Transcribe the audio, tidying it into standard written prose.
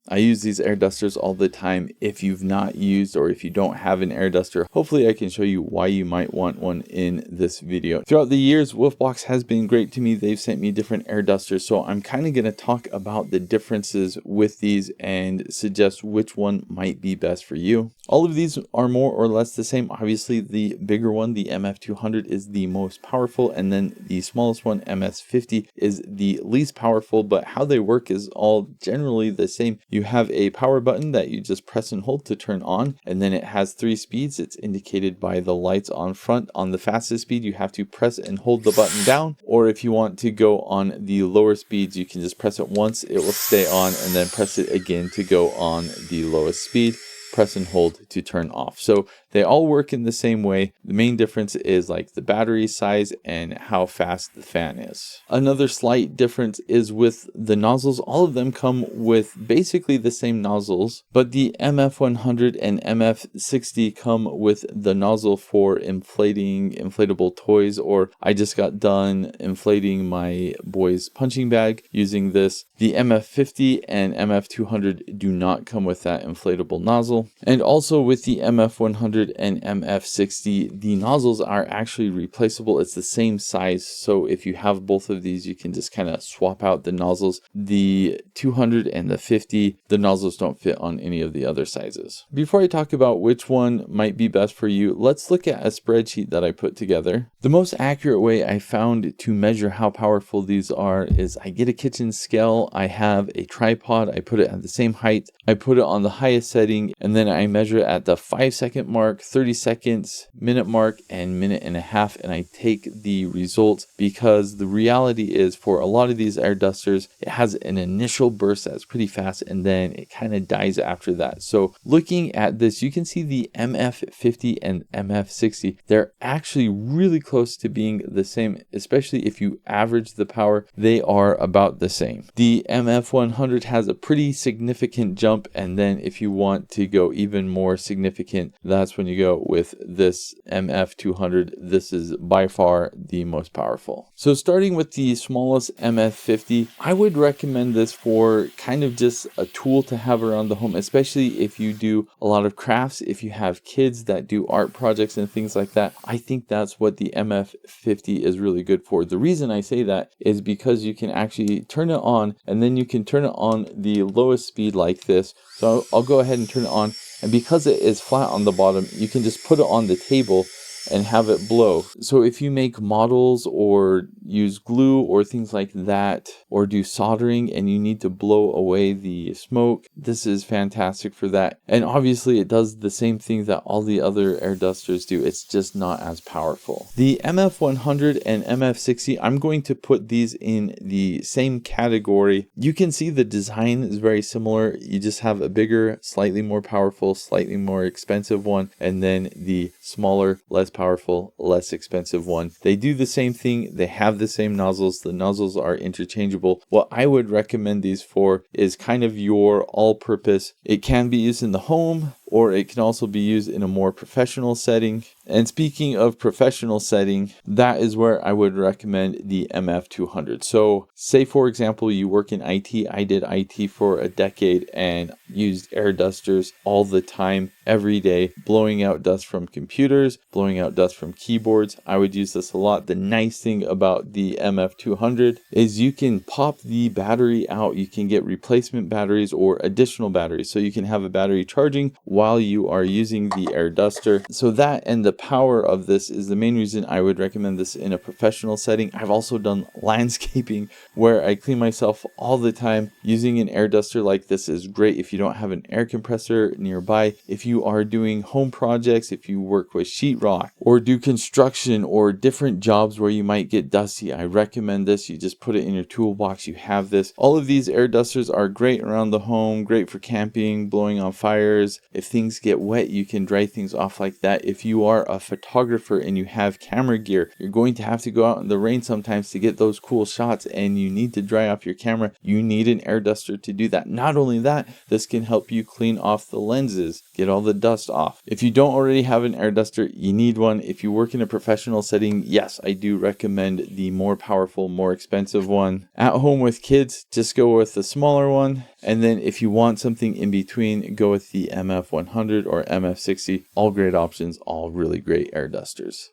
I use these air dusters all the time. If you've not used or if you don't have an air duster, hopefully I can show you why you might want one in this video. Throughout the years, WOLFBOX has been great to me. They've sent me different air dusters, so I'm kind of going to talk about the differences with these and suggest which one might be best for you. All of these are more or less the same. Obviously, the bigger one, the MF200, is the most powerful, and then the smallest one, MF50, is the least powerful, but how they work is all generally the same. You have a power button that you just press and hold to turn on, and then it has 3 speeds. It's indicated by the lights on front. On the fastest speed, you have to press and hold the button down, or if you want to go on the lower speeds, you can just press it once, it will stay on, and then press it again to go on the lowest speed. Press and hold to turn off. So they all work in the same way. The main difference is like the battery size and how fast the fan is. Another slight difference is with the nozzles. All of them come with basically the same nozzles, but the MF100 and MF60 come with the nozzle for inflating inflatable toys, or I just got done inflating my boy's punching bag using this. The MF50 and MF200 do not come with that inflatable nozzle. And also with the MF100 and MF60, the nozzles are actually replaceable. It's the same size, so if you have both of these, you can just kind of swap out the nozzles. The 200 and the 50, the nozzles don't fit on any of the other sizes. Before I talk about which one might be best for you, let's look at a spreadsheet that I put together. The most accurate way I found to measure how powerful these are is I get a kitchen scale, I have a tripod, I put it at the same height, I put it on the highest setting, and then I measure at the 5-second mark, 30 seconds, minute mark, and minute and a half, and I take the results, because the reality is for a lot of these air dusters, it has an initial burst that's pretty fast and then it kind of dies after that. So looking at this, you can see the MF50 and MF60, they're actually really close to being the same, especially if you average the power, they are about the same. The MF100 has a pretty significant jump, and then if you want to go even more significant, that's when you go with this MF200. This is by far the most powerful. So starting with the smallest MF50, I would recommend this for kind of just a tool to have around the home, especially if you do a lot of crafts, if you have kids that do art projects and things like that. I think that's what the MF50 is really good for. The reason I say that is because you can actually turn it on, and then you can turn it on the lowest speed like this. So I'll go ahead and turn it on, and because it is flat on the bottom, you can just put it on the table and have it blow. So if you make models or use glue or things like that, or do soldering and you need to blow away the smoke, this is fantastic for that. And obviously it does the same thing that all the other air dusters do, it's just not as powerful. The MF100 and MF60, I'm going to put these in the same category. You can see the design is very similar. You just have a bigger, slightly more powerful, slightly more expensive one, and then the smaller, less powerful, less expensive one. They do the same thing. They have the same nozzles. The nozzles are interchangeable. What I would recommend these for is kind of your all-purpose. It can be used in the home, or it can also be used in a more professional setting. And speaking of professional setting, that is where I would recommend the MF200. So say for example, you work in IT. I did IT for a decade and used air dusters all the time, every day, blowing out dust from computers, blowing out dust from keyboards. I would use this a lot. The nice thing about the MF200 is you can pop the battery out. You can get replacement batteries or additional batteries. So you can have a battery charging while you are using the air duster. So that and the power of this is the main reason I would recommend this in a professional setting. I've also done landscaping where I clean myself all the time. Using an air duster like this is great if you don't have an air compressor nearby. If you are doing home projects, if you work with sheetrock or do construction or different jobs where you might get dusty, I recommend this. You just put it in your toolbox. You have this. All of these air dusters are great around the home, great for camping, blowing on fires. If things get wet, you can dry things off like that. If you are a photographer and you have camera gear, you're going to have to go out in the rain sometimes to get those cool shots, and you need to dry off your camera. You need an air duster to do that. Not only that, this can help you clean off the lenses, get all the dust off. If you don't already have an air duster, you need one. If you work in a professional setting, yes, I do recommend the more powerful, more expensive one. At home with kids, just go with the smaller one. And then if you want something in between, go with the MF100 or MF60. All great options, all really great air dusters.